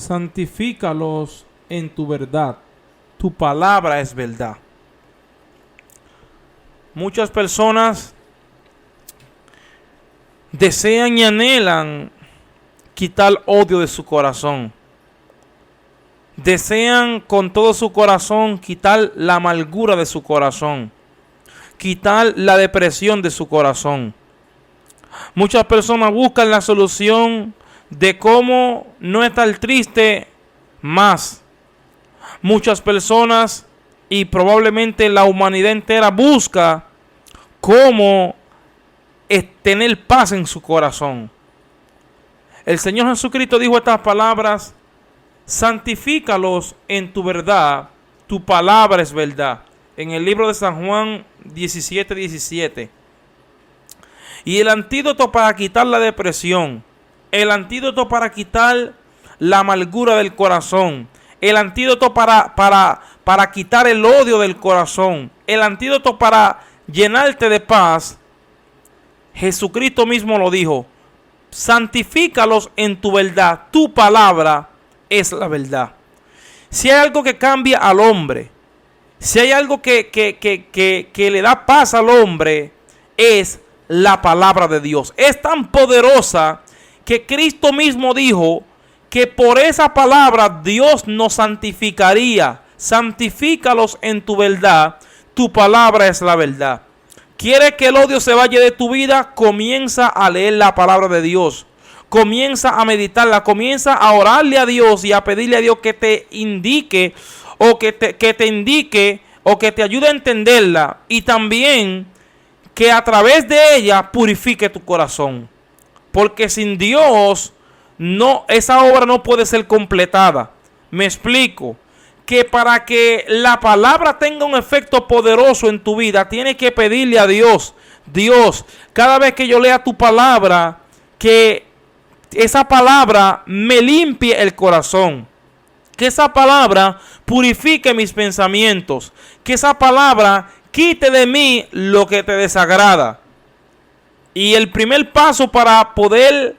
santifícalos en tu verdad. Tu palabra es verdad. Muchas personas desean y anhelan quitar odio de su corazón. Desean con todo su corazón quitar la amargura de su corazón. Quitar la depresión de su corazón. Muchas personas buscan la solución de cómo no estar triste más. Muchas personas y probablemente la humanidad entera busca cómo tener paz en su corazón. El Señor Jesucristo dijo estas palabras: santifícalos en tu verdad, tu palabra es verdad. En el libro de San Juan 17:17. Y el antídoto para quitar la depresión, el antídoto para quitar la amargura del corazón, el antídoto para quitar el odio del corazón, el antídoto para llenarte de paz, Jesucristo mismo lo dijo: santifícalos en tu verdad, tu palabra es la verdad. Si hay algo que cambia al hombre, si hay algo que le da paz al hombre, es la palabra de Dios. Es tan poderosa que Cristo mismo dijo que por esa palabra Dios nos santificaría. Santifícalos en tu verdad, tu palabra es la verdad. ¿Quieres que el odio se vaya de tu vida? Comienza a leer la palabra de Dios. Comienza a meditarla, comienza a orarle a Dios y a pedirle a Dios que te indique o que te indique o que te ayude a entenderla, y también que a través de ella purifique tu corazón. Porque sin Dios esa obra no puede ser completada. Me explico. Que para que la palabra tenga un efecto poderoso en tu vida, tienes que pedirle a Dios: Dios, cada vez que yo lea tu palabra, que esa palabra me limpie el corazón. Que esa palabra purifique mis pensamientos. Que esa palabra quite de mí lo que te desagrada. Y el primer paso para poder,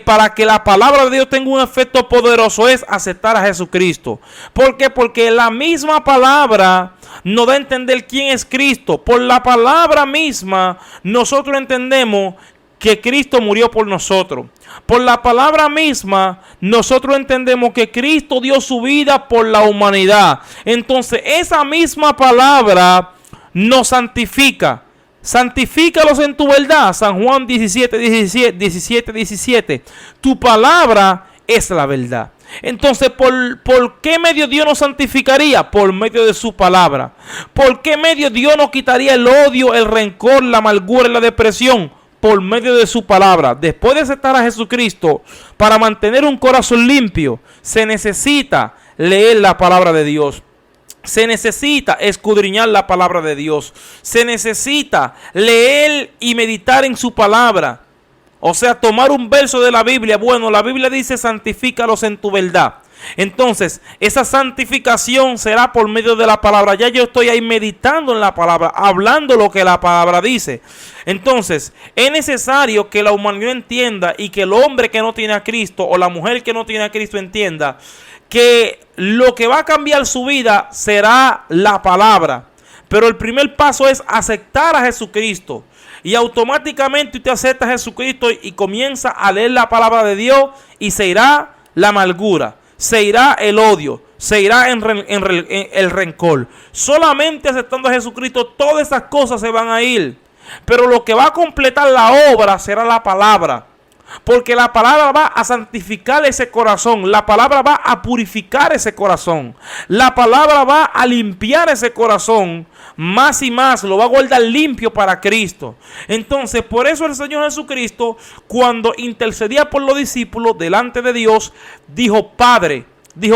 para que la palabra de Dios tenga un efecto poderoso, es aceptar a Jesucristo. ¿Por qué? Porque la misma palabra nos da a entender quién es Cristo. Por la palabra misma nosotros entendemos que Cristo murió por nosotros. Por la palabra misma nosotros entendemos que Cristo dio su vida por la humanidad. Entonces esa misma palabra nos santifica. Santifícalos en tu verdad. San Juan 17:17. Tu palabra es la verdad. Entonces, ¿por qué medio Dios nos santificaría? Por medio de su palabra. ¿Por qué medio Dios nos quitaría el odio, el rencor, la amargura y la depresión? Por medio de su palabra. Después de aceptar a Jesucristo, para mantener un corazón limpio, se necesita leer la palabra de Dios. Se necesita escudriñar la palabra de Dios. Se necesita leer y meditar en su palabra. O sea, tomar un verso de la Biblia. Bueno, la Biblia dice: santifícalos en tu verdad. Entonces, esa santificación será por medio de la palabra. Ya yo estoy ahí meditando en la palabra, hablando lo que la palabra dice. Entonces, es necesario que la humanidad entienda, y que el hombre que no tiene a Cristo o la mujer que no tiene a Cristo entienda, que lo que va a cambiar su vida será la palabra. Pero el primer paso es aceptar a Jesucristo. Y automáticamente usted acepta a Jesucristo y comienza a leer la palabra de Dios, y se irá la amargura, se irá el odio, se irá el rencor. Solamente aceptando a Jesucristo todas esas cosas se van a ir. Pero lo que va a completar la obra será la palabra. Porque la palabra va a santificar ese corazón. La palabra va a purificar ese corazón. La palabra va a limpiar ese corazón. Más y más lo va a guardar limpio para Cristo. Entonces, por eso el Señor Jesucristo, cuando intercedía por los discípulos delante de Dios, dijo: Padre,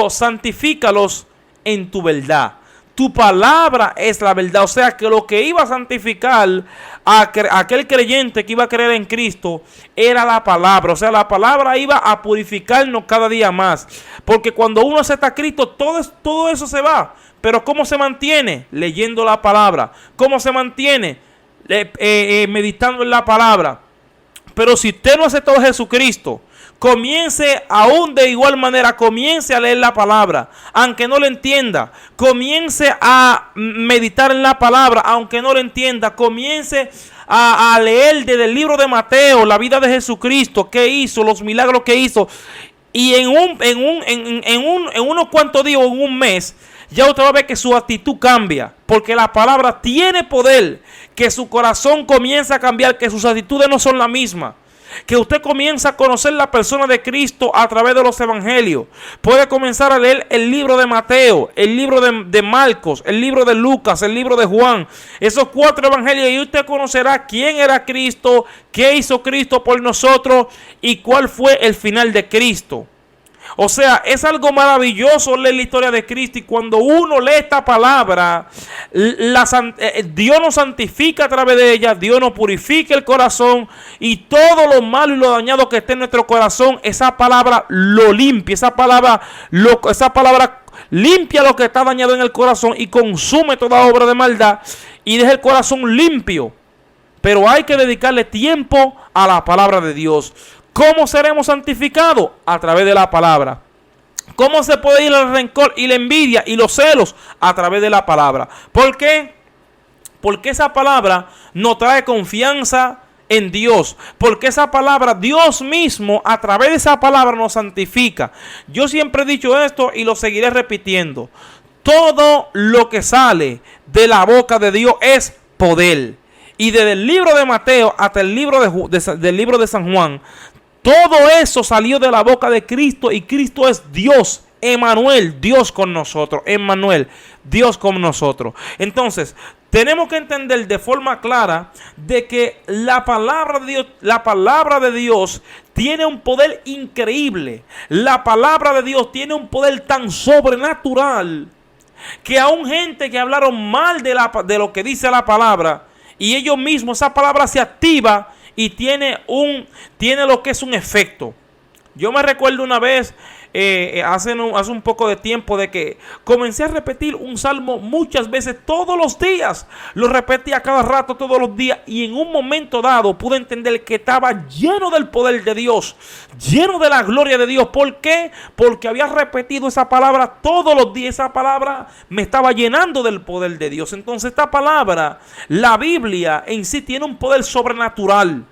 santifícalos en tu verdad. Tu palabra es la verdad. O sea que lo que iba a santificar a aquel creyente que iba a creer en Cristo era la palabra. O sea, la palabra iba a purificarnos cada día más. Porque cuando uno acepta a Cristo, todo eso se va. Pero ¿cómo se mantiene? Leyendo la palabra. ¿Cómo se mantiene? Meditando en la palabra. Pero si usted no aceptó a Jesucristo comience aún de igual manera, comience a leer la palabra, aunque no lo entienda. Comience a meditar en la palabra, aunque no lo entienda. Comience a leer desde el libro de Mateo, la vida de Jesucristo, qué hizo, los milagros que hizo. Y en unos cuantos días o en un mes, ya usted va a ver que su actitud cambia, porque la palabra tiene poder, que su corazón comienza a cambiar, que sus actitudes no son las mismas, que usted comienza a conocer la persona de Cristo a través de los evangelios. Puede comenzar a leer el libro de Mateo, el libro de Marcos, el libro de Lucas, el libro de Juan, esos 4 evangelios, y usted conocerá quién era Cristo, qué hizo Cristo por nosotros y cuál fue el final de Cristo. O sea, es algo maravilloso leer la historia de Cristo, y cuando uno lee esta palabra, Dios nos santifica a través de ella, Dios nos purifica el corazón, y todo lo malo y lo dañado que esté en nuestro corazón, esa palabra lo limpia, esa palabra limpia lo que está dañado en el corazón y consume toda obra de maldad y deja el corazón limpio. Pero hay que dedicarle tiempo a la palabra de Dios. ¿Cómo seremos santificados? A través de la palabra. ¿Cómo se puede ir el rencor y la envidia y los celos? A través de la palabra. ¿Por qué? Porque esa palabra nos trae confianza en Dios. Porque esa palabra, Dios mismo, a través de esa palabra nos santifica. Yo siempre he dicho esto y lo seguiré repitiendo. Todo lo que sale de la boca de Dios es poder. Y desde el libro de Mateo hasta el libro del libro de San Juan, todo eso salió de la boca de Cristo, y Cristo es Dios, Emmanuel, Dios con nosotros, Emmanuel, Dios con nosotros. Entonces, tenemos que entender de forma clara de que la palabra de Dios tiene un poder increíble. La palabra de Dios tiene un poder tan sobrenatural que aún gente que hablaron mal de lo que dice la palabra, y ellos mismos, esa palabra se activa y tiene lo que es un efecto. Yo me recuerdo una vez, hace un poco de tiempo, de que comencé a repetir un salmo muchas veces, todos los días. Lo repetía cada rato, todos los días. Y en un momento dado pude entender que estaba lleno del poder de Dios, lleno de la gloria de Dios. ¿Por qué? Porque había repetido esa palabra todos los días. Esa palabra me estaba llenando del poder de Dios. Entonces esta palabra, la Biblia en sí, tiene un poder sobrenatural.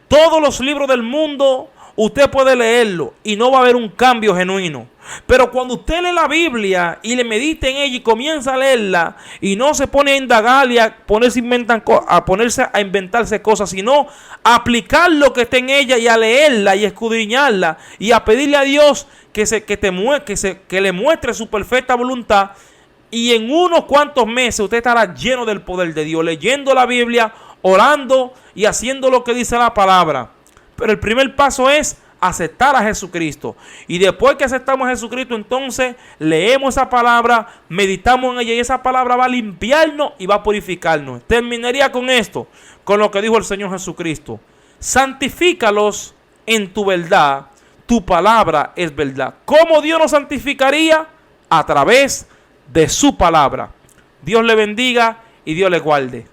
Todos los libros del mundo usted puede leerlo y no va a haber un cambio genuino. Pero cuando usted lee la Biblia y le medita en ella y comienza a leerla, y no se pone a indagar y a ponerse a inventarse cosas, sino a aplicar lo que está en ella y a leerla y a escudriñarla y a pedirle a Dios que le muestre su perfecta voluntad, y en unos cuantos meses usted estará lleno del poder de Dios, leyendo la Biblia, orando y haciendo lo que dice la palabra. Pero el primer paso es aceptar a Jesucristo. Y después que aceptamos a Jesucristo, entonces leemos esa palabra, meditamos en ella, y esa palabra va a limpiarnos y va a purificarnos. Terminaría con esto, con lo que dijo el Señor Jesucristo: santifícalos en tu verdad, tu palabra es verdad. ¿Cómo Dios nos santificaría? A través de su palabra. Dios le bendiga y Dios le guarde.